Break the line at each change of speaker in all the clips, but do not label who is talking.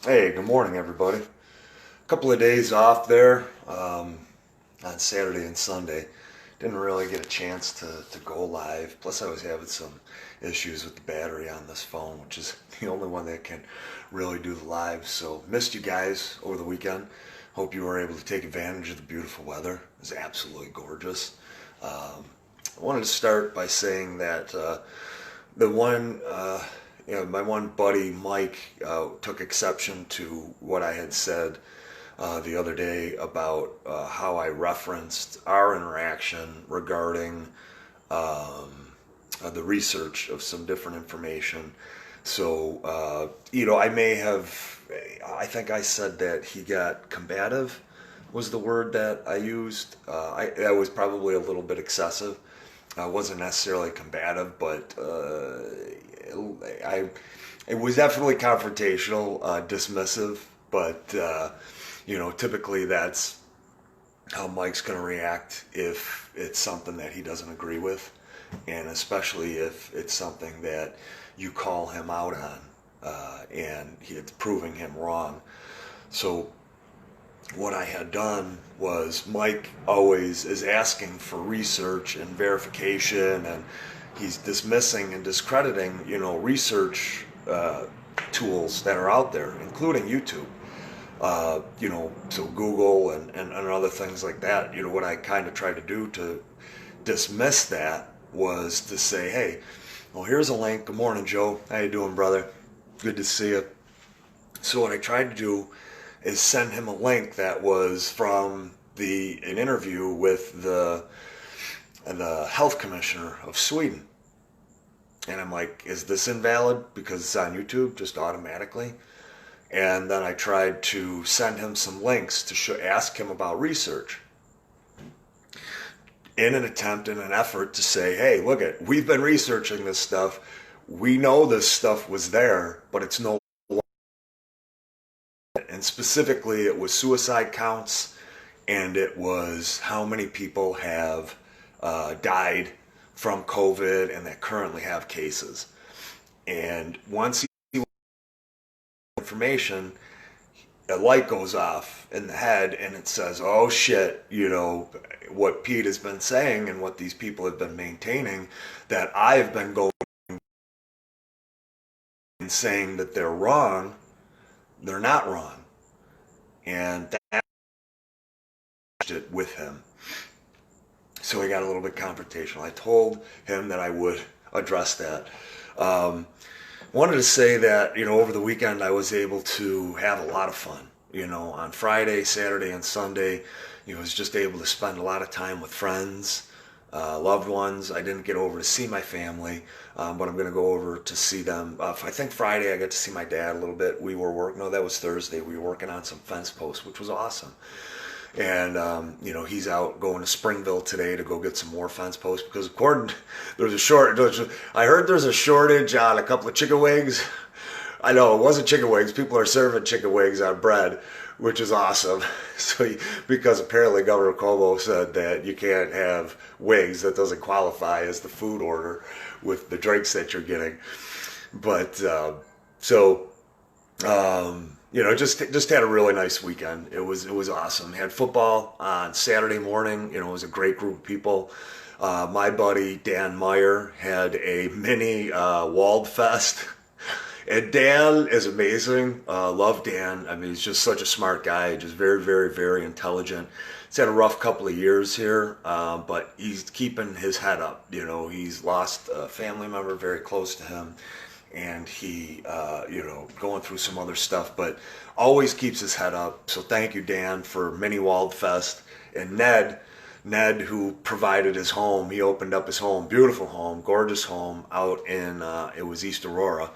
Hey, good morning, everybody. A couple of days off there on Saturday and Sunday. Didn't really get a chance to go live. Plus, I was having some issues with the battery on this phone, which is the only one that can really do the live. So, missed you guys over the weekend. Hope you were able to take advantage of the beautiful weather. It was absolutely gorgeous. I wanted to start by saying that the one, my one buddy Mike took exception to what I had said the other day about how I referenced our interaction regarding the research of some different information. So, I may have, I think I said that he got combative was the word that I used. That was probably a little bit excessive. I wasn't necessarily combative, but it was definitely confrontational, dismissive. But typically that's how Mike's going to react if it's something that he doesn't agree with, and especially if it's something that you call him out on, and it's proving him wrong. So what I had done was Mike always is asking for research and verification, and he's dismissing and discrediting, research tools that are out there, including YouTube. So Google and other things like that. What I kind of tried to do to dismiss that was to say, hey, well, here's a link. Good morning, Joe. How you doing, brother? Good to see you. So what I tried to do is send him a link that was from an interview with the health commissioner of Sweden. And I'm like, is this invalid because it's on YouTube just automatically? And then I tried to send him some links to ask him about research in an attempt, in an effort to say, hey, we've been researching this stuff. We know this stuff was there, but it's no. And specifically, it was suicide counts, and it was how many people have died from COVID and that currently have cases. And once he information, a light goes off in the head and it says, oh shit, what Pete has been saying and what these people have been maintaining, that I've been going and saying that they're wrong, they're not wrong. And that it with him. So he got a little bit confrontational. I told him that I would address that. Wanted to say that, over the weekend I was able to have a lot of fun. On Friday, Saturday, and Sunday, was just able to spend a lot of time with friends, loved ones. I didn't get over to see my family, but I'm going to go over to see them. I think Friday I got to see my dad a little bit. That was Thursday. We were working on some fence posts, which was awesome. And he's out going to Springville today to go get some more fence posts because I heard there's a shortage on a couple of chicken wings. I know it wasn't chicken wings. People are serving chicken wings on bread, which is awesome. Because apparently Governor Cuomo said that you can't have wings, that doesn't qualify as the food order with the drinks that you're getting. But just had a really nice weekend. It was awesome. Had football on Saturday morning. It was a great group of people. My buddy Dan Meyer had a mini Wald Fest. And Dan is amazing. Love Dan. I mean, he's just such a smart guy. Just very, very, very intelligent. He's had a rough couple of years here, but he's keeping his head up. He's lost a family member very close to him, and he, going through some other stuff, but always keeps his head up. So thank you, Dan, for Mini Wald Fest. And Ned, who provided his home, he opened up his home, beautiful home, gorgeous home out in, it was East Aurora.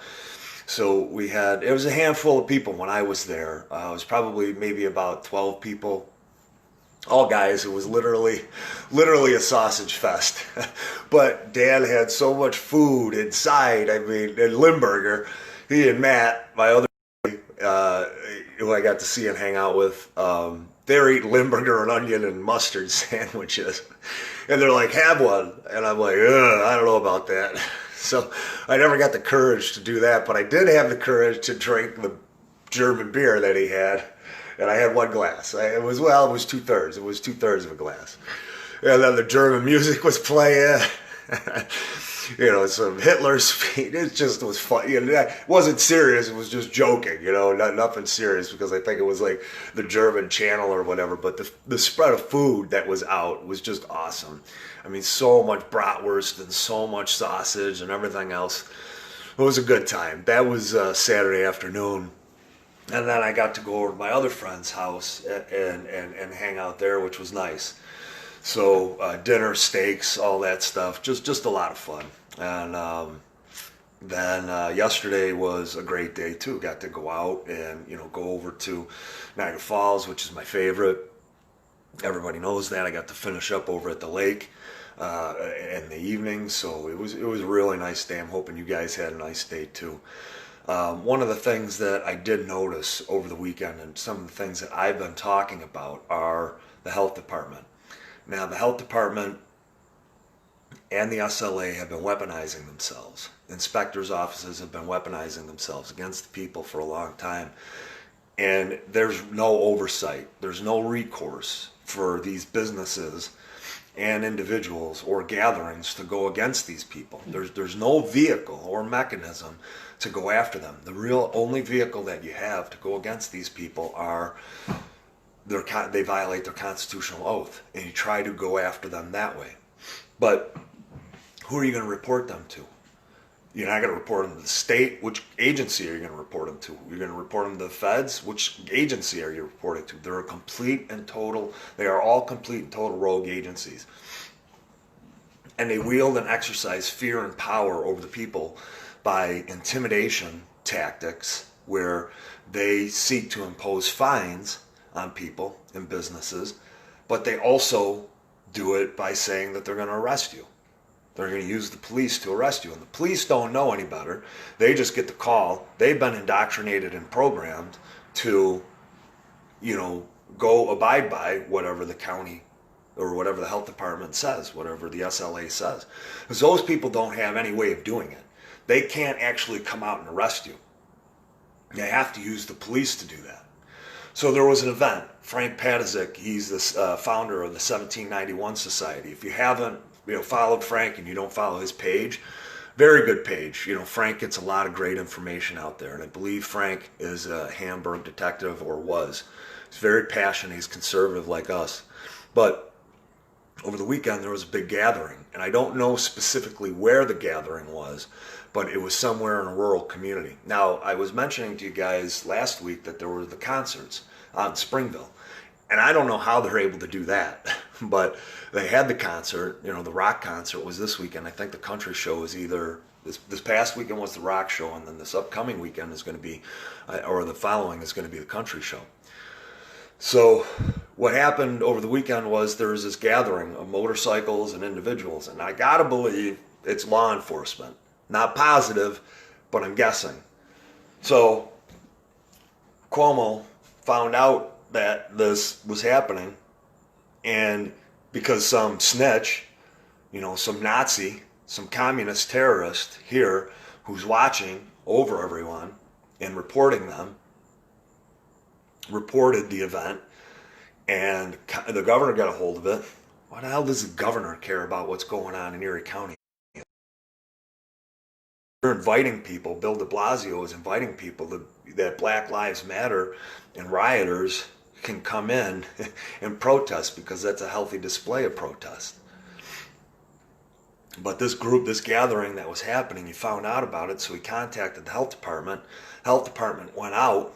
So it was a handful of people when I was there. It was probably maybe about 12 people, all guys. It was literally a sausage fest. But Dan had so much food inside. I mean, and Limburger, he and Matt, my other who I got to see and hang out with, they're eating Limburger and onion and mustard sandwiches. And they're like, have one. And I'm like, I don't know about that. So I never got the courage to do that, but I did have the courage to drink the German beer that he had, and I had one glass. It was 2/3. It was 2/3 of a glass. And then the German music was playing. Some Hitler speech. It just was fun. It wasn't serious. It was just joking. Nothing serious, because I think it was like the German channel or whatever. But the spread of food that was out was just awesome. I mean, so much bratwurst and so much sausage and everything else. It was a good time. That was Saturday afternoon. And then I got to go over to my other friend's house and hang out there, which was nice. So dinner, steaks, all that stuff, just a lot of fun. And then yesterday was a great day too. Got to go out and go over to Niagara Falls, which is my favorite. Everybody knows that. I got to finish up over at the lake in the evening, so it was a really nice day. I'm hoping you guys had a nice day too. One of the things that I did notice over the weekend, and some of the things that I've been talking about, are the health department. Now, the health department and the SLA have been weaponizing themselves. Inspectors' offices have been weaponizing themselves against the people for a long time. And there's no oversight. There's no recourse for these businesses and individuals or gatherings to go against these people. There's no vehicle or mechanism to go after them. The real only vehicle that you have to go against these people are they violate their constitutional oath, and you try to go after them that way. But who are you going to report them to? You're not going to report them to the state. Which agency are you going to report them to? You're going to report them to the feds. Which agency are you reporting to? They are all complete and total rogue agencies. And they wield and exercise fear and power over the people by intimidation tactics, where they seek to impose fines on people and businesses, but they also do it by saying that they're going to arrest you. They're going to use the police to arrest you. And the police don't know any better. They just get the call. They've been indoctrinated and programmed to, go abide by whatever the county or whatever the health department says, whatever the SLA says. Because those people don't have any way of doing it. They can't actually come out and arrest you. They have to use the police to do that. So there was an event. Frank Patazik, he's the founder of the 1791 Society. If you haven't followed Frank and you don't follow his page, very good page. Frank gets a lot of great information out there. And I believe Frank is a Hamburg detective, or was. He's very passionate. He's conservative like us. But over the weekend there was a big gathering. And I don't know specifically where the gathering was, but it was somewhere in a rural community. Now, I was mentioning to you guys last week that there were the concerts out in Springville. And I don't know how they're able to do that, but they had the concert. The rock concert was this weekend. I think the country show is either, this past weekend was the rock show, and then this upcoming weekend is going to be, or the following is going to be the country show. So what happened over the weekend was there was this gathering of motorcycles and individuals, and I gotta believe it's law enforcement. Not positive, but I'm guessing. So Cuomo found out that this was happening, and because some snitch, some Nazi, some communist terrorist here who's watching over everyone and reporting them, reported the event, and the governor got a hold of it. Why the hell does the governor care about what's going on in Erie County? They're inviting people, Bill de Blasio is inviting people that Black Lives Matter and rioters can come in and protest, because that's a healthy display of protest. But this gathering that was happening, he found out about it, so he contacted the health department. Health department went out,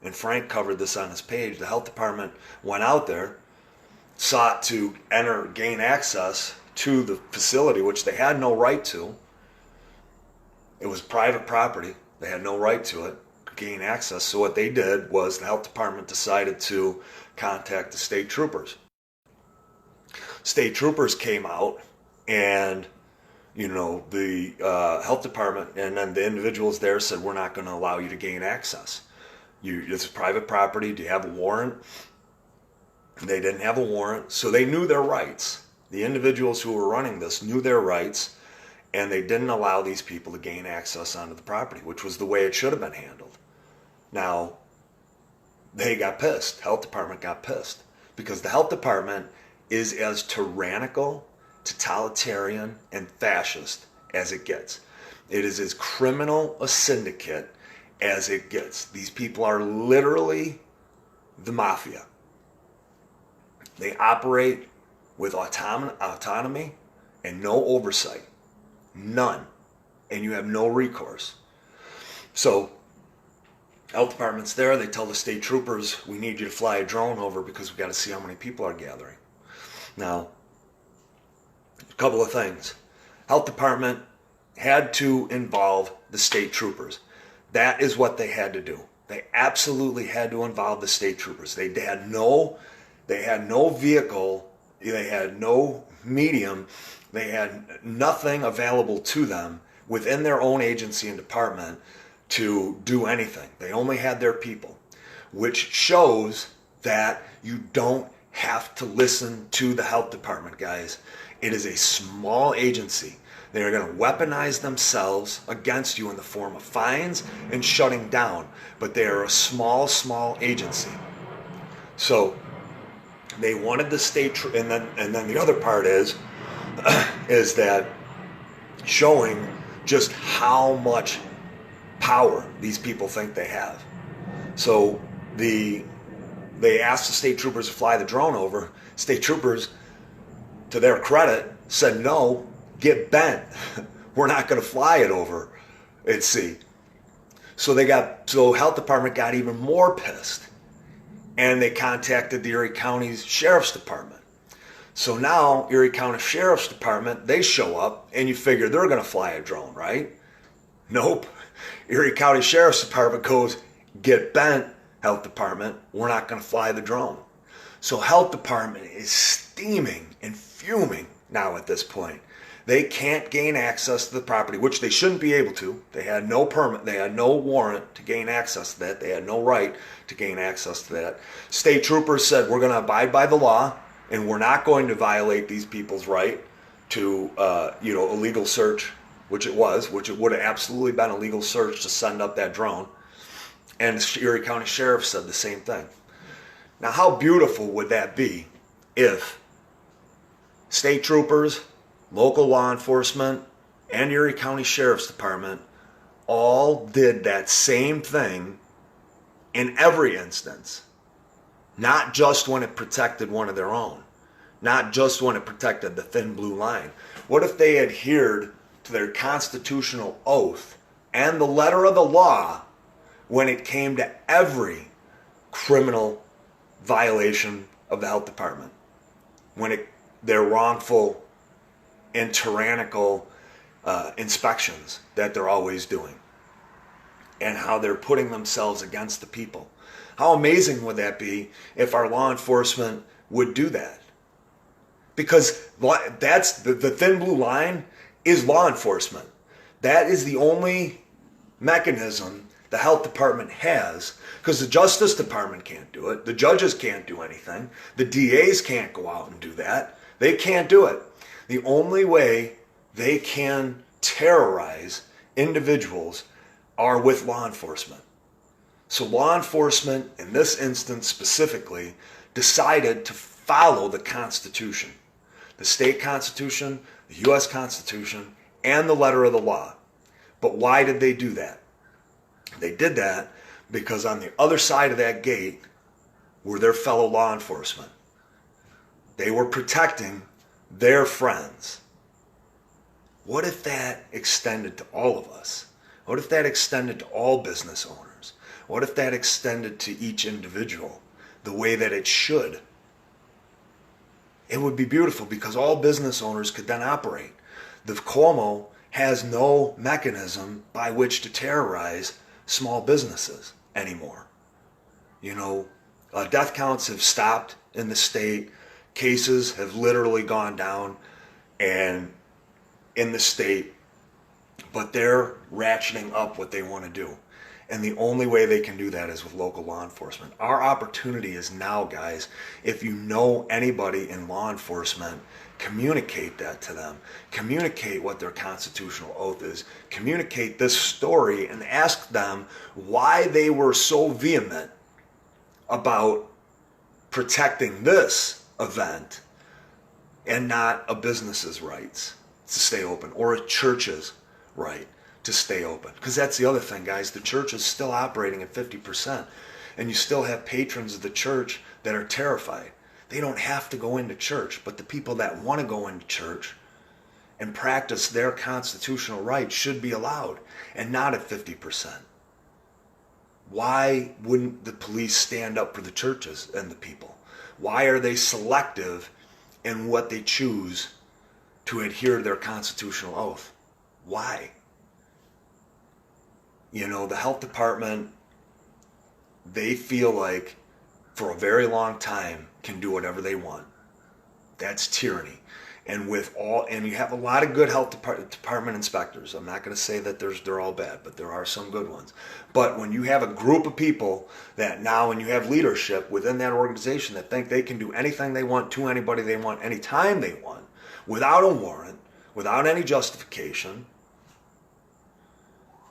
and Frank covered this on his page. The health department went out there, sought to gain access to the facility, which they had no right to. It was private property. They had no right to it, gain access. So what they did was the health department decided to contact the state troopers. State troopers came out, and the health department and then the individuals there said, we're not going to allow you to gain access. It's private property. Do you have a warrant? They didn't have a warrant, so they knew their rights. The individuals who were running this knew their rights, and they didn't allow these people to gain access onto the property, which was the way it should have been handled. Now, they got pissed. Health department got pissed because the health department is as tyrannical, totalitarian, and fascist as it gets. It is as criminal a syndicate as it gets. These people are literally the mafia. They operate with autonomy and no oversight. None. And you have no recourse. So, health department's there. They tell the state troopers, we need you to fly a drone over because we got to see how many people are gathering. Now, a couple of things. Health department had to involve the state troopers. That is what they had to do. They absolutely had to involve the state troopers. They had no vehicle, they had no medium, they had nothing available to them within their own agency and department to do anything. They only had their people, which shows that you don't have to listen to the health department, guys. It is a small agency. They are going to weaponize themselves against you in the form of fines and shutting down. But they are a small agency. So they wanted the state, and then the other part is that showing just how much power these people think they have. So they asked the state troopers to fly the drone over. State troopers, to their credit, said no. Get bent. We're not going to fly it over at sea. So health department got even more pissed, and they contacted the Erie County Sheriff's Department. So now Erie County Sheriff's Department, they show up, and you figure they're going to fly a drone, right? Nope. Erie County Sheriff's Department goes, get bent, health department. We're not going to fly the drone. So health department is steaming and fuming now at this point. They can't gain access to the property, which they shouldn't be able to. They had no permit. They had no warrant to gain access to that. They had no right to gain access to that. State troopers said, we're going to abide by the law, and we're not going to violate these people's right to, a legal search, which it would have absolutely been a legal search to send up that drone. And the Erie County Sheriff said the same thing. Now, how beautiful would that be if state troopers, local law enforcement, and Erie County Sheriff's Department all did that same thing in every instance, not just when it protected one of their own, not just when it protected the thin blue line. What if they adhered to their constitutional oath and the letter of the law when it came to every criminal violation of the health department, when their wrongful and tyrannical inspections that they're always doing, and how they're putting themselves against the people? How amazing would that be if our law enforcement would do that? Because that's the thin blue line is law enforcement. That is the only mechanism the health department has, because the Justice Department can't do it. The judges can't do anything. The DAs can't go out and do that. They can't do it. The only way they can terrorize individuals are with law enforcement. So law enforcement, in this instance specifically, decided to follow the Constitution, the state Constitution, the U.S. Constitution, and the letter of the law. But why did they do that? They did that because on the other side of that gate were their fellow law enforcement. They were protecting their friends. What if that extended to all of us? What if that extended to all business owners? What if that extended to each individual the way that it should? It would be beautiful because all business owners could then operate. The Cuomo has no mechanism by which to terrorize small businesses anymore. Death counts have stopped in the state. Cases have literally gone down and in the state, but they're ratcheting up what they want to do. And the only way they can do that is with local law enforcement. Our opportunity is now, guys. If you know anybody in law enforcement, communicate that to them. Communicate what their constitutional oath is. Communicate this story and ask them why they were so vehement about protecting this event and not a business's rights to stay open or a church's right to stay open. Because that's the other thing, guys. The church is still operating at 50%, and you still have patrons of the church that are terrified. They don't have to go into church, but the people that want to go into church and practice their constitutional rights should be allowed, and not at 50%. Why wouldn't the police stand up for the churches and the people? Why are they selective in what they choose to adhere to their constitutional oath? Why? You know, the health department, they feel like for a very long time can do whatever they want. That's tyranny. And you have a lot of good health department inspectors. I'm not going to say that they're all bad, but there are some good ones. But when you have a group of people that now, and you have leadership within that organization that think they can do anything they want to anybody they want, anytime they want, without a warrant, without any justification,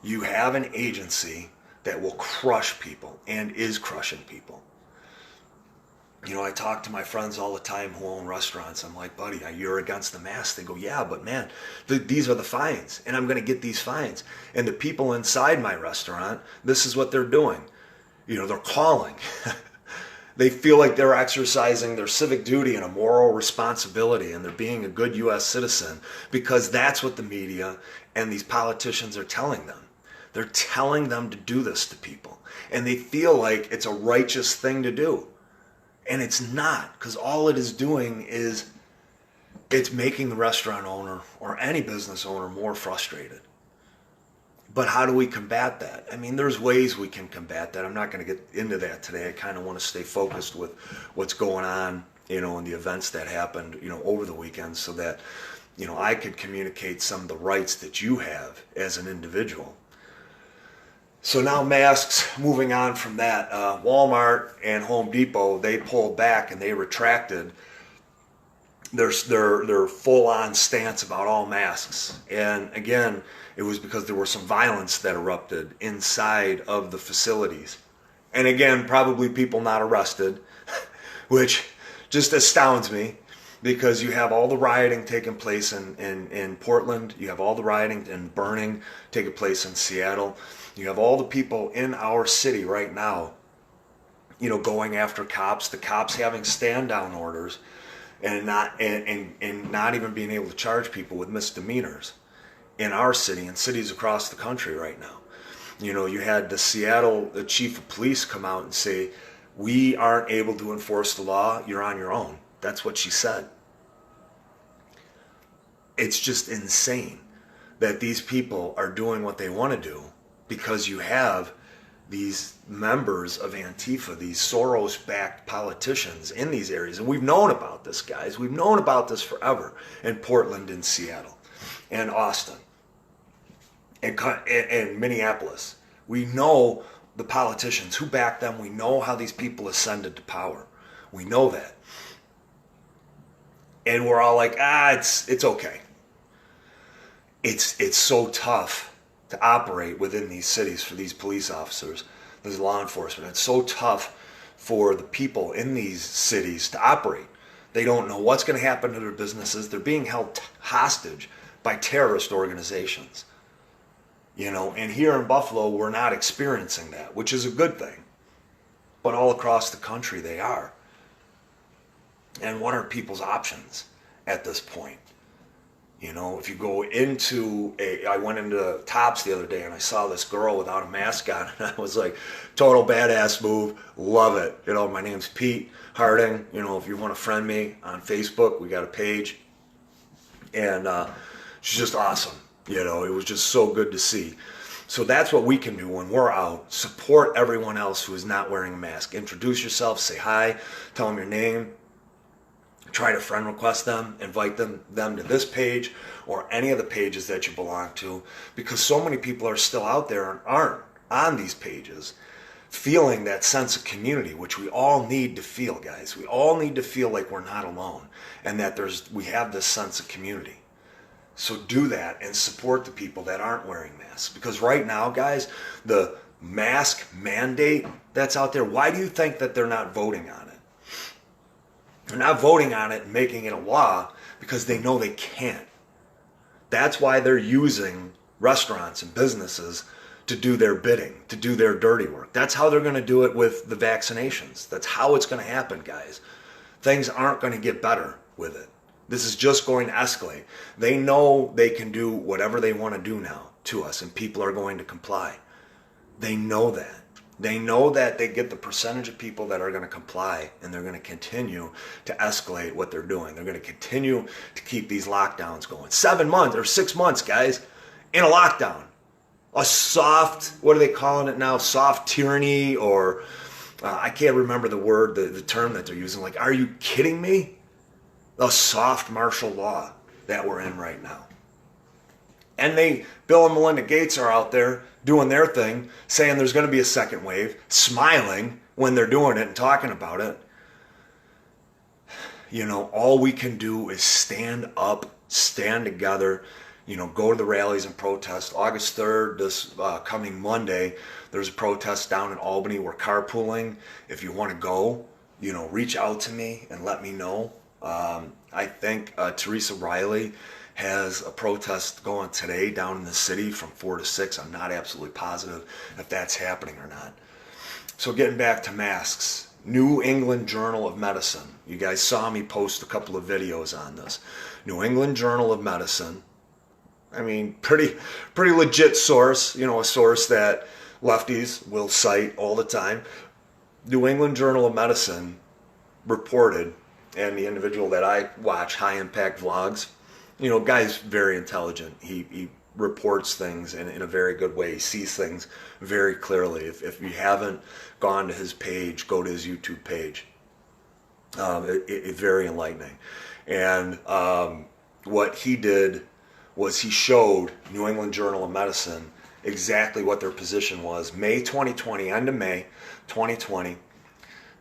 you have an agency that will crush people and is crushing people. You know, I talk to my friends all the time who own restaurants. I'm like, buddy, you're against the mask. They go, yeah, but man, these are the fines, and I'm going to get these fines. And the people inside my restaurant, this is what they're doing. You know, they're calling. They feel like they're exercising their civic duty and a moral responsibility, and they're being a good U.S. citizen, because that's what the media and these politicians are telling them. They're telling them to do this to people, and they feel like it's a righteous thing to do. And it's not, because all it is doing is it's making the restaurant owner or any business owner more frustrated. But how do we combat that? I mean, there's ways we can combat that. I'm not going to get into that today. I kind of want to stay focused with what's going on, you know, and the events that happened, you know, over the weekend, so that, you know, I could communicate some of the rights that you have as an individual. So now masks, moving on from that, Walmart and Home Depot, they pulled back and they retracted their full-on stance about all masks. And again, it was because there was some violence that erupted inside of the facilities. And again, probably people not arrested, which just astounds me, because you have all the rioting taking place in Portland, you have all the rioting and burning taking place in Seattle. You have all the people in our city right now, you know, going after cops, the cops having stand-down orders, and not even being able to charge people with misdemeanors in our city and cities across the country right now. You know, you had the chief of police come out and say, we aren't able to enforce the law, you're on your own. That's what she said. It's just insane that these people are doing what they want to do, because you have these members of Antifa, these Soros-backed politicians in these areas. And we've known about this, guys. We've known about this forever in Portland and Seattle and Austin and Minneapolis. We know the politicians who back them. We know how these people ascended to power. We know that. And we're all like, it's okay. It's so tough to operate within these cities for these police officers, these law enforcement. It's so tough for the people in these cities to operate. They don't know what's going to happen to their businesses. They're being held hostage by terrorist organizations. You know, and here in Buffalo, we're not experiencing that, which is a good thing. But all across the country, they are. And what are people's options at this point? You know, if you go I went into Tops the other day and I saw this girl without a mask on, and I was like, total badass move, love it. You know, my name's Pete Harding. You know, if you want to friend me on Facebook, we got a page. And she's just awesome. You know, it was just so good to see. So that's what we can do when we're out. Support everyone else who is not wearing a mask. Introduce yourself, say hi, tell them your name. Try to friend request them, invite them to this page or any of the pages that you belong to, because so many people are still out there and aren't on these pages feeling that sense of community, which we all need to feel, guys. We all need to feel like we're not alone and that we have this sense of community. So do that and support the people that aren't wearing masks, because right now, guys, the mask mandate that's out there, why do you think that they're not voting on it? They're not voting on it and making it a law because they know they can't. That's why they're using restaurants and businesses to do their bidding, to do their dirty work. That's how they're going to do it with the vaccinations. That's how it's going to happen, guys. Things aren't going to get better with it. This is just going to escalate. They know they can do whatever they want to do now to us, and people are going to comply. They know that. They know that they get the percentage of people that are going to comply, and they're going to continue to escalate what they're doing. They're going to continue to keep these lockdowns going. 7 months or 6 months, guys, in a lockdown. A soft, what are they calling it now? Soft tyranny, or I can't remember the word, the term that they're using. Like, are you kidding me? A soft martial law that we're in right now. And Bill and Melinda Gates are out there doing their thing, saying there's going to be a second wave, smiling when they're doing it and talking about it. You know, all we can do is stand up, stand together, you know, go to the rallies and protest. August 3rd, this coming Monday, there's a protest down in Albany. We're carpooling. If you want to go, you know, reach out to me and let me know. I think Teresa Riley has a protest going today down in the city from 4 to 6. I'm not absolutely positive if that's happening or not. So getting back to masks, New England Journal of Medicine. You guys saw me post a couple of videos on this. New England Journal of Medicine. I mean, pretty legit source, you know, a source that lefties will cite all the time. New England Journal of Medicine reported, and the individual that I watch, High Impact Vlogs, you know, guy's very intelligent. He reports things in a very good way. He sees things very clearly. If you haven't gone to his page, go to his YouTube page. It's very enlightening. And what he did was he showed New England Journal of Medicine exactly what their position was. May 2020, end of May 2020,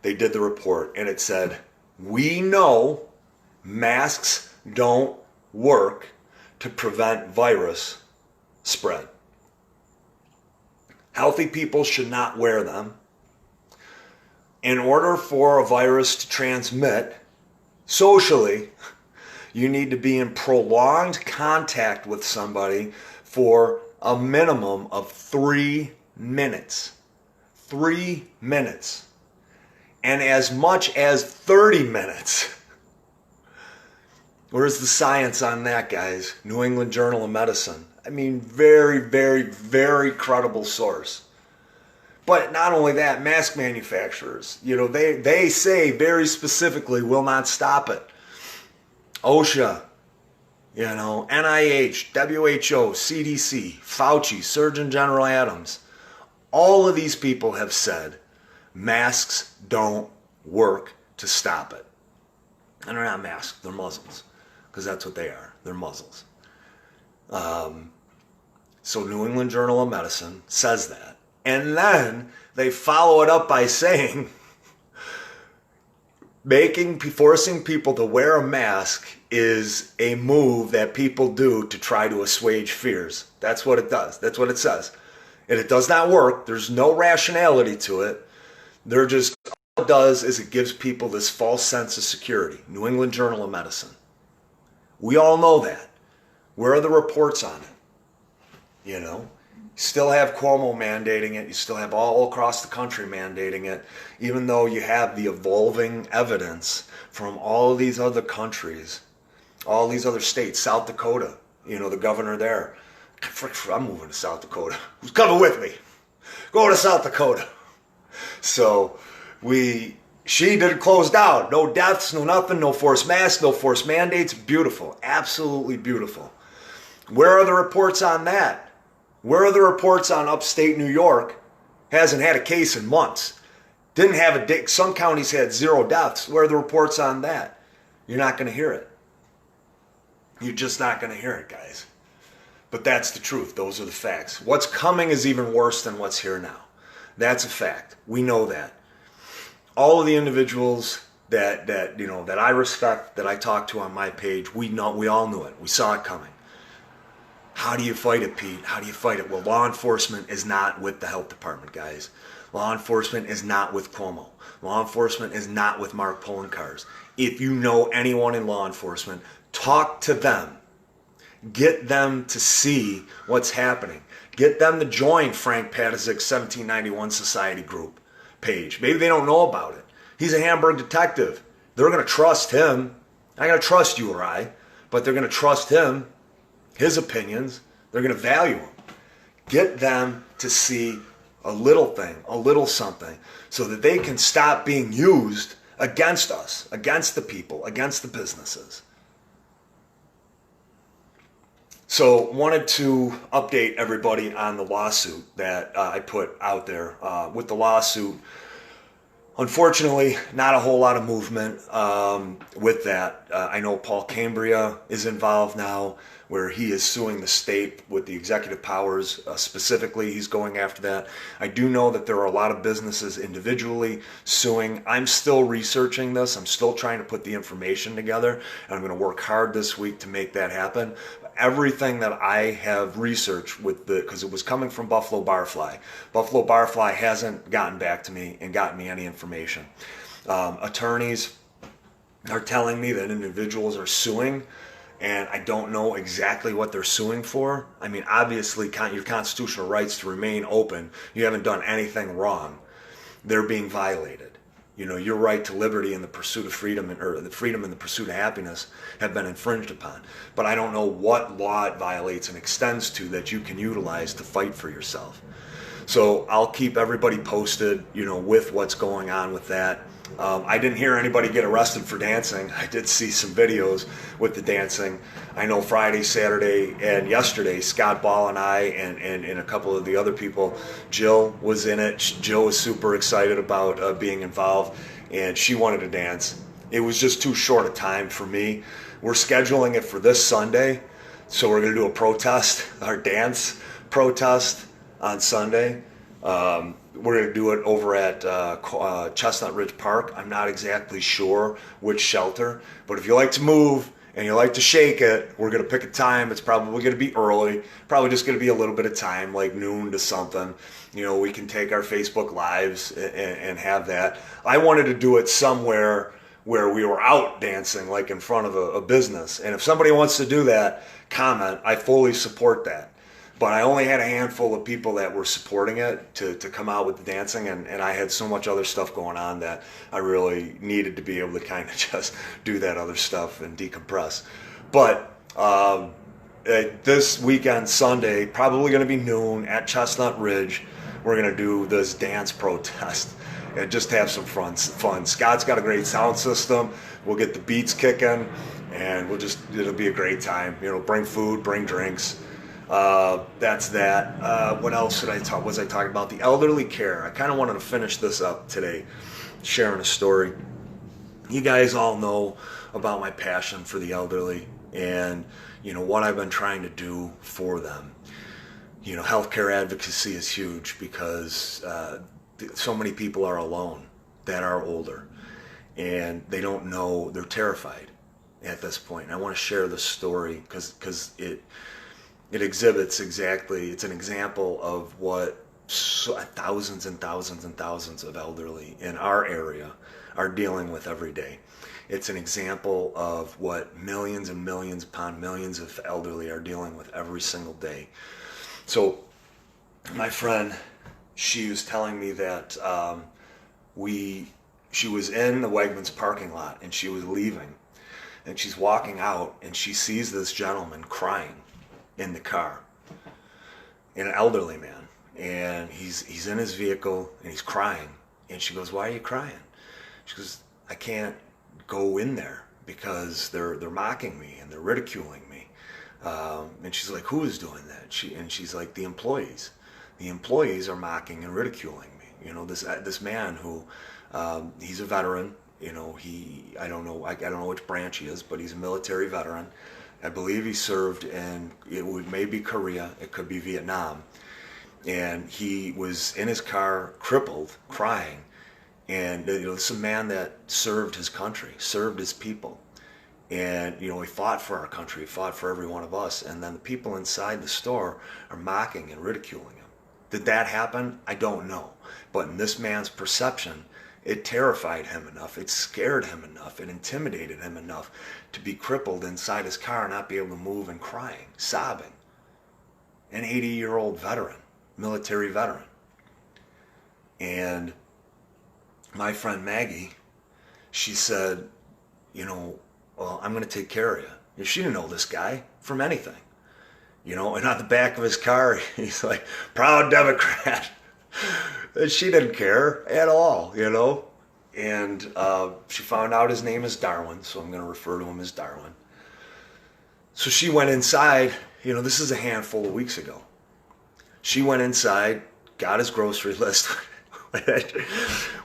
they did the report, and it said, we know masks don't work to prevent virus spread. Healthy people should not wear them. In order for a virus to transmit socially, you need to be in prolonged contact with somebody for a minimum of 3 minutes. 3 minutes. And as much as 30 minutes. Where's the science on that, guys? New England Journal of Medicine. I mean, very, very, very credible source. But not only that, mask manufacturers, you know, they say very specifically will not stop it. OSHA, you know, NIH, WHO, CDC, Fauci, Surgeon General Adams, all of these people have said masks don't work to stop it. And they're not masks, they're muzzles, because that's what they are. They're muzzles. So New England Journal of Medicine says that. And then they follow it up by saying, forcing people to wear a mask is a move that people do to try to assuage fears. That's what it does. That's what it says. And it does not work. There's no rationality to it. All it does is it gives people this false sense of security. New England Journal of Medicine. We all know that. Where are the reports on it? You know? You still have Cuomo mandating it. You still have all across the country mandating it, even though you have the evolving evidence from all of these other countries, all these other states. South Dakota, you know, the governor there. I'm moving to South Dakota. Who's coming with me? Go to South Dakota. So she didn't close down. No deaths, no nothing, no forced masks, no forced mandates. Beautiful. Absolutely beautiful. Where are the reports on that? Where are the reports on upstate New York? Hasn't had a case in months. Didn't have a day. Some counties had 0 deaths. Where are the reports on that? You're not going to hear it. You're just not going to hear it, guys. But that's the truth. Those are the facts. What's coming is even worse than what's here now. That's a fact. We know that. All of the individuals that I respect, that I talk to on my page, we all knew it. We saw it coming. How do you fight it, Pete? How do you fight it? Well, law enforcement is not with the health department, guys. Law enforcement is not with Cuomo. Law enforcement is not with Mark Poloncarz. If you know anyone in law enforcement, talk to them. Get them to see what's happening. Get them to join Frank Patizik's 1791 Society group page. Maybe they don't know about it. He's a Hamburg detective. They're going to trust him. Not going to trust you or I, but they're going to trust him, his opinions. They're going to value him. Get them to see a little thing, a little something, so that they can stop being used against us, against the people, against the businesses. So wanted to update everybody on the lawsuit that I put out there. With the lawsuit, unfortunately, not a whole lot of movement with that. I know Paul Cambria is involved now, where he is suing the state with the executive powers. Specifically, he's going after that. I do know that there are a lot of businesses individually suing. I'm still researching this. I'm still trying to put the information together, and I'm going to work hard this week to make that happen. Everything that I have researched because it was coming from Buffalo Barfly. Buffalo Barfly hasn't gotten back to me and gotten me any information. Attorneys are telling me that individuals are suing, and I don't know exactly what they're suing for. I mean, obviously, your constitutional rights to remain open, you haven't done anything wrong. They're being violated. You know, your right to liberty and the pursuit of freedom, or the freedom and the pursuit of happiness, have been infringed upon. But I don't know what law it violates and extends to that you can utilize to fight for yourself. So I'll keep everybody posted, with what's going on with that. I didn't hear anybody get arrested for dancing. I did see some videos with the dancing. I know Friday, Saturday, and yesterday, Scott Ball and I and a couple of the other people, Jill was in it. Jill was super excited about being involved, and she wanted to dance. It was just too short a time for me. We're scheduling it for this Sunday, so we're going to do a protest, our dance protest on Sunday. We're going to do it over at Chestnut Ridge Park. I'm not exactly sure which shelter, but if you like to move and you like to shake it, we're going to pick a time. It's probably going to be early, probably just going to be a little bit of time, like noon to something. We can take our Facebook Lives and have that. I wanted to do it somewhere where we were out dancing, like in front of a business. And if somebody wants to do that, comment. I fully support that. But I only had a handful of people that were supporting it to come out with the dancing, and I had so much other stuff going on that I really needed to be able to kind of just do that other stuff and decompress. But this weekend, Sunday, probably going to be noon at Chestnut Ridge, we're going to do this dance protest and just have some fun. Scott's got a great sound system. We'll get the beats kicking, and it'll be a great time. Bring food, bring drinks. That's that. What else was I talking about? The elderly care. I kind of wanted to finish this up today, sharing a story. You guys all know about my passion for the elderly and, what I've been trying to do for them. Healthcare advocacy is huge because so many people are alone that are older, and they don't know, they're terrified at this point. And I want to share this story because it exhibits exactly, it's an example of what thousands and thousands and thousands of elderly in our area are dealing with every day. It's an example of what millions and millions upon millions of elderly are dealing with every single day. So my friend, she was telling me that she was in the Wegmans parking lot and she was leaving, and she's walking out and she sees this gentleman crying in the car, an elderly man, and he's in his vehicle and he's crying, and she goes, "Why are you crying?" She goes, "I can't go in there because they're mocking me and they're ridiculing me." And she's like, "Who is doing that?" She's like, "The employees. The employees are mocking and ridiculing me. This man who he's a veteran. I don't know which branch he is, but he's a military veteran. I believe he served in, maybe Korea, it could be Vietnam. And he was in his car, crippled, crying. And it's a man that served his country, served his people. And, he fought for our country, he fought for every one of us. And then the people inside the store are mocking and ridiculing him. Did that happen? I don't know. But in this man's perception, it terrified him enough, it scared him enough, it intimidated him enough to be crippled inside his car, not be able to move and crying, sobbing. An 80-year-old veteran, military veteran. And my friend Maggie, she said, well, I'm going to take care of you. She didn't know this guy from anything. And on the back of his car, he's like, proud Democrat. And she didn't care at all, And she found out his name is Darwin, so I'm going to refer to him as Darwin. So she went inside, this is a handful of weeks ago. She went inside, got his grocery list,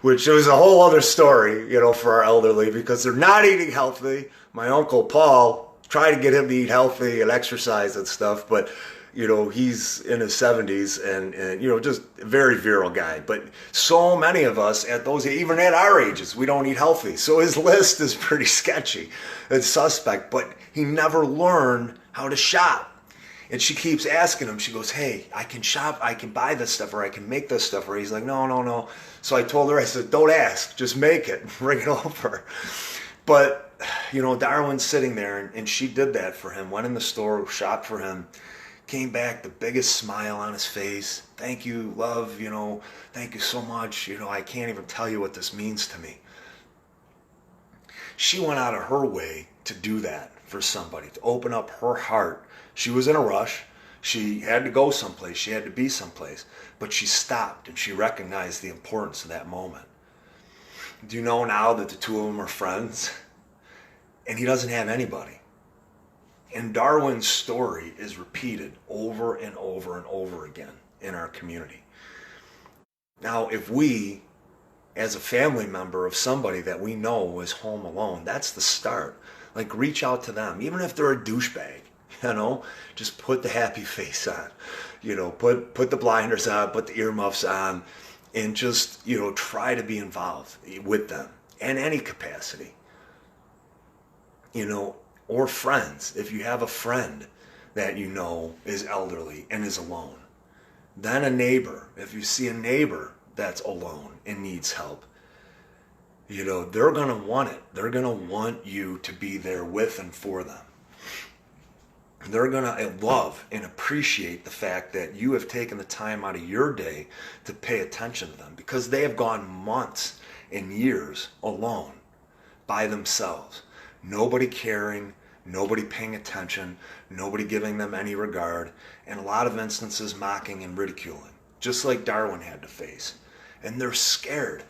which was a whole other story, for our elderly, because they're not eating healthy. My Uncle Paul tried to get him to eat healthy and exercise and stuff, but he's in his 70s and just a very virile guy. But so many of us at those, even at our ages, we don't eat healthy. So his list is pretty sketchy and suspect, but he never learned how to shop. And she keeps asking him, she goes, hey, I can shop, I can buy this stuff, or I can make this stuff. Or he's like, no. So I told her, I said, don't ask, just make it, bring it over. But, Darwin's sitting there, and she did that for him, went in the store, shopped for him, came back, the biggest smile on his face. Thank you, love, thank you so much. I can't even tell you what this means to me. She went out of her way to do that for somebody, to open up her heart. She was in a rush. She had to go someplace. She had to be someplace. But she stopped and she recognized the importance of that moment. Do you know now that the two of them are friends? And he doesn't have anybody. And Darwin's story is repeated over and over and over again in our community. Now, if we, as a family member of somebody that we know is home alone, that's the start. Like, reach out to them, even if they're a douchebag, just put the happy face on, put the blinders on, put the earmuffs on, and just, try to be involved with them in any capacity, or friends. If you have a friend that is elderly and is alone, then a neighbor. If you see a neighbor that's alone and needs help, they're going to want it. They're going to want you to be there with and for them. They're going to love and appreciate the fact that you have taken the time out of your day to pay attention to them, because they have gone months and years alone by themselves. Nobody caring, nobody paying attention, nobody giving them any regard, and a lot of instances mocking and ridiculing, just like Darwin had to face. And they're scared.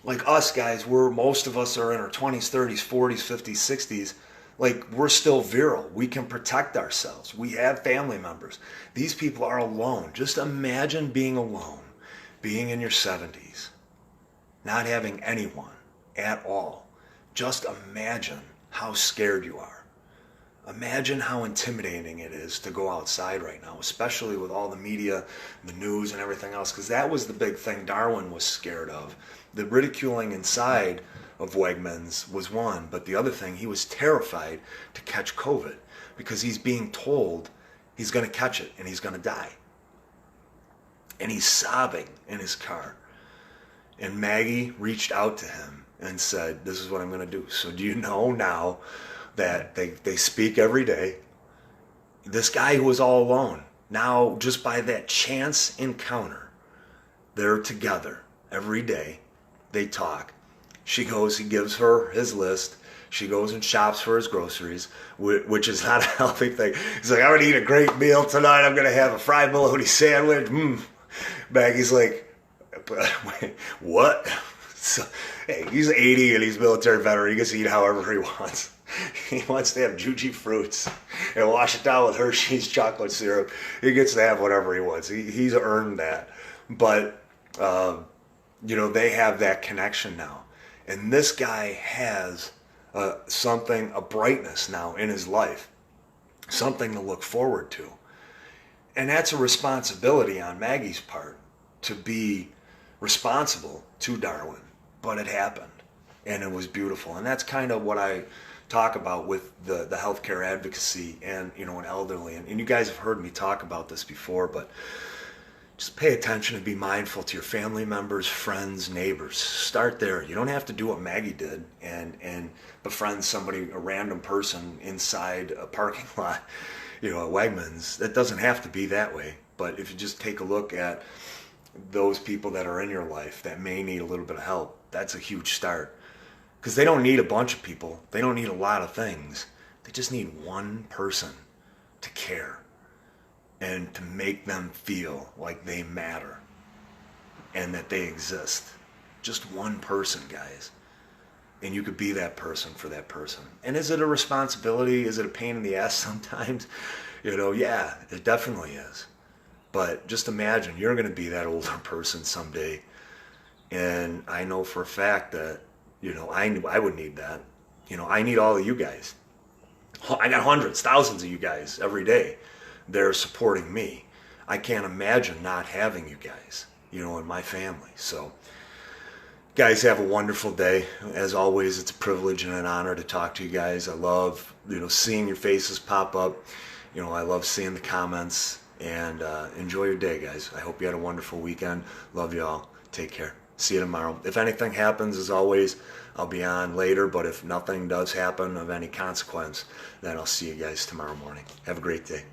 Like us guys, most of us are in our 20s, 30s, 40s, 50s, 60s. Like, we're still virile. We can protect ourselves. We have family members. These people are alone. Just imagine being alone, being in your 70s, not having anyone at all. Just imagine how scared you are. Imagine how intimidating it is to go outside right now, especially with all the media, the news, and everything else, because that was the big thing Darwin was scared of. The ridiculing inside of Wegmans was one, but the other thing, he was terrified to catch COVID, because he's being told he's going to catch it and he's going to die. And he's sobbing in his car. And Maggie reached out to him and said, this is what I'm going to do. So do you know now that they speak every day? This guy who was all alone, now just by that chance encounter, they're together every day. They talk. He gives her his list. She goes and shops for his groceries, which is not a healthy thing. He's like, I'm going to eat a great meal tonight. I'm going to have a fried bologna sandwich. Maggie's like, what? So, hey, he's 80 and he's a military veteran. He gets to eat however he wants. He wants to have Juji fruits and wash it down with Hershey's chocolate syrup. He gets to have whatever he wants. He's earned that. But, they have that connection now. And this guy has a brightness now in his life, something to look forward to. And that's a responsibility on Maggie's part, to be responsible to Darwin. But it happened, and it was beautiful. And that's kind of what I talk about with the healthcare advocacy and, an elderly. And you guys have heard me talk about this before, but just pay attention and be mindful to your family members, friends, neighbors. Start there. You don't have to do what Maggie did and befriend somebody, a random person inside a parking lot, at Wegmans. That doesn't have to be that way. But if you just take a look at those people that are in your life that may need a little bit of help, that's a huge start. Because they don't need a bunch of people. They don't need a lot of things. They just need one person to care and to make them feel like they matter and that they exist. Just one person, guys. And you could be that person for that person. And is it a responsibility? Is it a pain in the ass sometimes? Yeah, it definitely is. But just imagine you're going to be that older person someday. And I know for a fact that, I would need that. I need all of you guys. I got hundreds, thousands of you guys every day. They're supporting me. I can't imagine not having you guys, in my family. So, guys, have a wonderful day. As always, it's a privilege and an honor to talk to you guys. I love, seeing your faces pop up. I love seeing the comments. And enjoy your day, guys. I hope you had a wonderful weekend. Love you all. Take care. See you tomorrow. If anything happens, as always, I'll be on later. But if nothing does happen of any consequence, then I'll see you guys tomorrow morning. Have a great day.